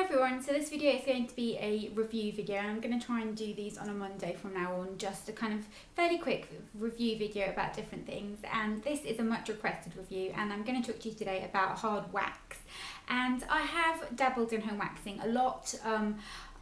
everyone, so this video is going to be a review video and I'm going to try and do these on a Monday from now on, just a kind of fairly quick review video about different things, and this is a much requested review and I'm going to talk to you today about hard wax. And I have dabbled in home waxing a lot.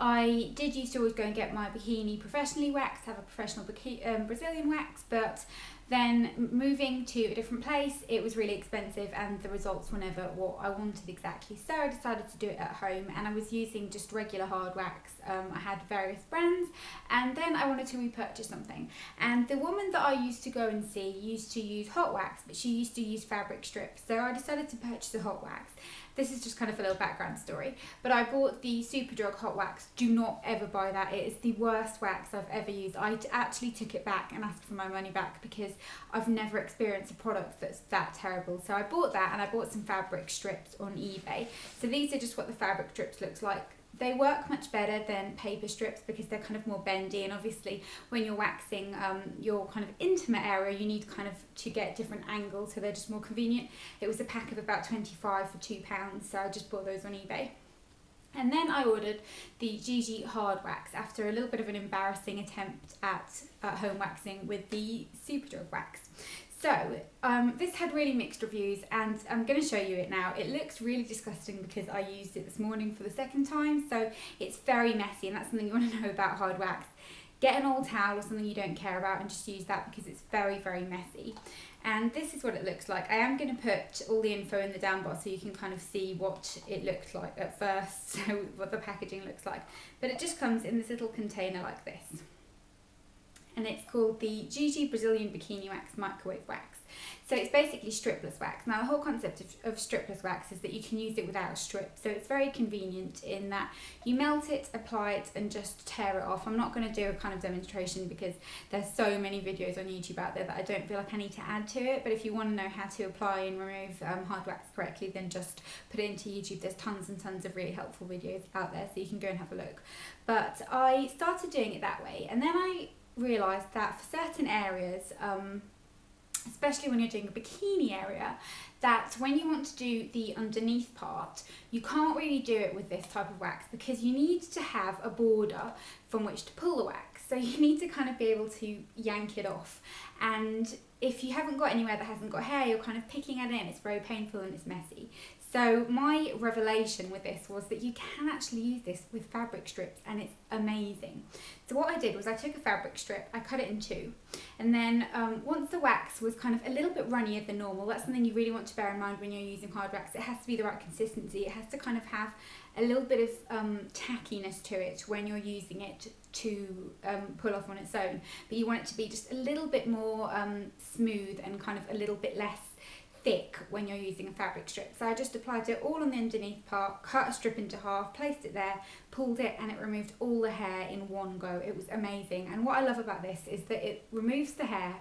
I did used to always go and get my bikini professionally waxed, have a professional Brazilian wax, but then moving to a different place, it was really expensive and the results were never what I wanted exactly. So I decided to do it at home and I was using just regular hard wax. I had various brands and then I wanted to repurchase something. And the woman that I used to go and see used to use hot wax, but she used to use fabric strips. So I decided to purchase a hot wax. This is just kind of a little background story, but I bought the Superdrug hot wax. Do not ever buy that. It is the worst wax I've ever used. I actually took it back and asked for my money back because I've never experienced a product that's that terrible. So I bought that and I bought some fabric strips on eBay. So these are just what the fabric strips looks like. They work much better than paper strips because they're kind of more bendy, and obviously when you're waxing your kind of intimate area, you need kind of to get different angles, so they're just more convenient. It was a pack of about 25 for £2, so I just bought those on eBay. And then I ordered the Gigi hard wax after a little bit of an embarrassing attempt at home waxing with the Superdrug wax. So this had really mixed reviews and I'm going to show you it now. It looks really disgusting because I used it this morning for the second time, so it's very messy, and that's something you want to know about hard wax. Get an old towel or something you don't care about and just use that because it's very, very messy. And this is what it looks like. I am going to put all the info in the down bar so you can kind of see what it looked like at first, so what the packaging looks like. But it just comes in this little container like this. And it's called the Gigi Brazilian Bikini Wax Microwave Wax. So it's basically stripless wax. Now the whole concept of stripless wax is that you can use it without a strip. So it's very convenient in that you melt it, apply it and just tear it off. I'm not going to do a kind of demonstration because there's so many videos on YouTube out there that I don't feel like I need to add to it. But if you want to know how to apply and remove hard wax correctly, then just put it into YouTube. There's tons and tons of really helpful videos out there, so you can go and have a look. But I started doing it that way, and then I realised that for certain areas, especially when you're doing a bikini area, that when you want to do the underneath part, you can't really do it with this type of wax because you need to have a border from which to pull the wax. So you need to kind of be able to yank it off. And if you haven't got anywhere that hasn't got hair, you're kind of picking at it and it's very painful and it's messy. So my revelation with this was that you can actually use this with fabric strips and it's amazing. So what I did was I took a fabric strip, I cut it in two, and then once the wax was kind of a little bit runnier than normal, that's something you really want to bear in mind when you're using hard wax. It has to be the right consistency. It has to kind of have a little bit of tackiness to it when you're using it to pull off on its own, but you want it to be just a little bit more smooth and kind of a little bit less thick when you're using a fabric strip. So I just applied it all on the underneath part, cut a strip into half, placed it there, pulled it, and it removed all the hair in one go. It was amazing. And what I love about this is that it removes the hair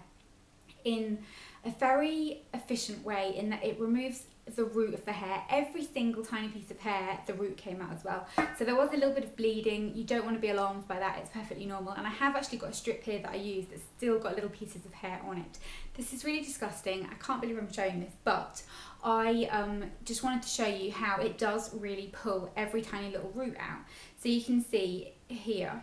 in a very efficient way, in that it removes the root of the hair. Every single tiny piece of hair, the root came out as well. So there was a little bit of bleeding. You don't want to be alarmed by that. It's perfectly normal. And I have actually got a strip here that I use that's still got little pieces of hair on it. This is really disgusting. I can't believe I'm showing this, but I just wanted to show you how it does really pull every tiny little root out. So you can see here,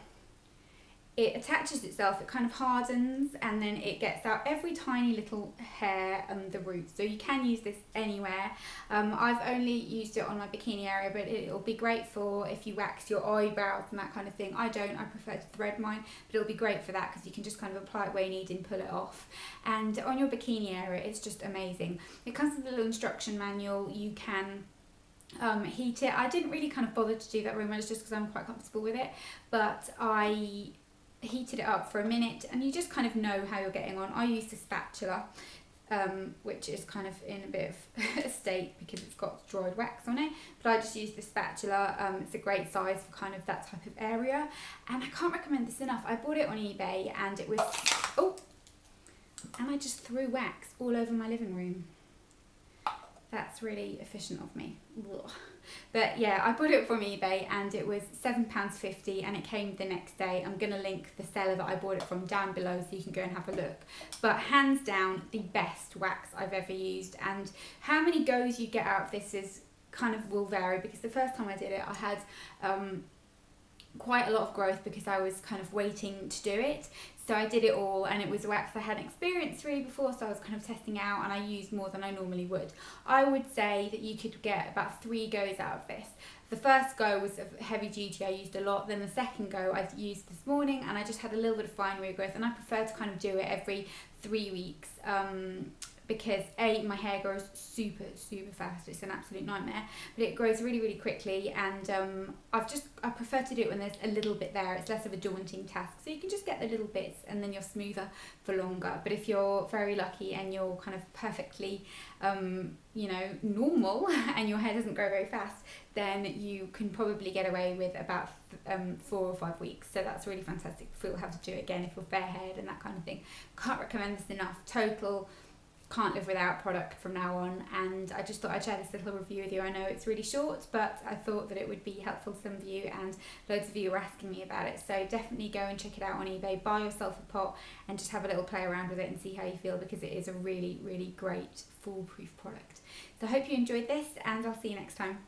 it attaches itself, it kind of hardens, and then it gets out every tiny little hair and the roots. So you can use this anywhere. I've only used it on my bikini area, but it'll be great for if you wax your eyebrows and that kind of thing. I don't, I prefer to thread mine, but it'll be great for that because you can just kind of apply it where you need and pull it off. And on your bikini area, it's just amazing. It comes with a little instruction manual. You can heat it. I didn't really kind of bother to do that very much just because I'm quite comfortable with it, but I heated it up for a minute and you just kind of know how you're getting on. I used a spatula, which is kind of in a bit of a state because it's got dried wax on it, but I just used the spatula. It's a great size for kind of that type of area, and I can't recommend this enough. I bought it on eBay and it was, and I just threw wax all over my living room. That's really efficient of me. Ugh. But yeah, I bought it from eBay and it was £7.50 and it came the next day. I'm going to link the seller that I bought it from down below so you can go and have a look. But hands down, the best wax I've ever used. And how many goes you get out of this is kind of will vary, because the first time I did it I had quite a lot of growth because I was kind of waiting to do it. So I did it all, and it was a wax I hadn't experienced really before, so I was kind of testing out, and I used more than I normally would. I would say that you could get about 3 goes out of this. The first go was heavy duty, I used a lot. Then the second go I used this morning, and I just had a little bit of fine regrowth, and I prefer to kind of do it every 3 weeks. Because my hair grows super fast. It's an absolute nightmare, but it grows really quickly, and I prefer to do it when there's a little bit there. It's less of a daunting task, so you can just get the little bits and then you're smoother for longer. But if you're very lucky and you're kind of perfectly normal and your hair doesn't grow very fast, then you can probably get away with about 4 or 5 weeks. So that's really fantastic. You'll have to do it again if you're fair haired and that kind of thing. Can't recommend this enough. Total can't live without product from now on, and I just thought I'd share this little review with you. I know it's really short, but I thought that it would be helpful to some of you, and loads of you were asking me about it. So definitely go and check it out on eBay, buy yourself a pot and just have a little play around with it and see how you feel, because it is a really great foolproof product. So I hope you enjoyed this, and I'll see you next time.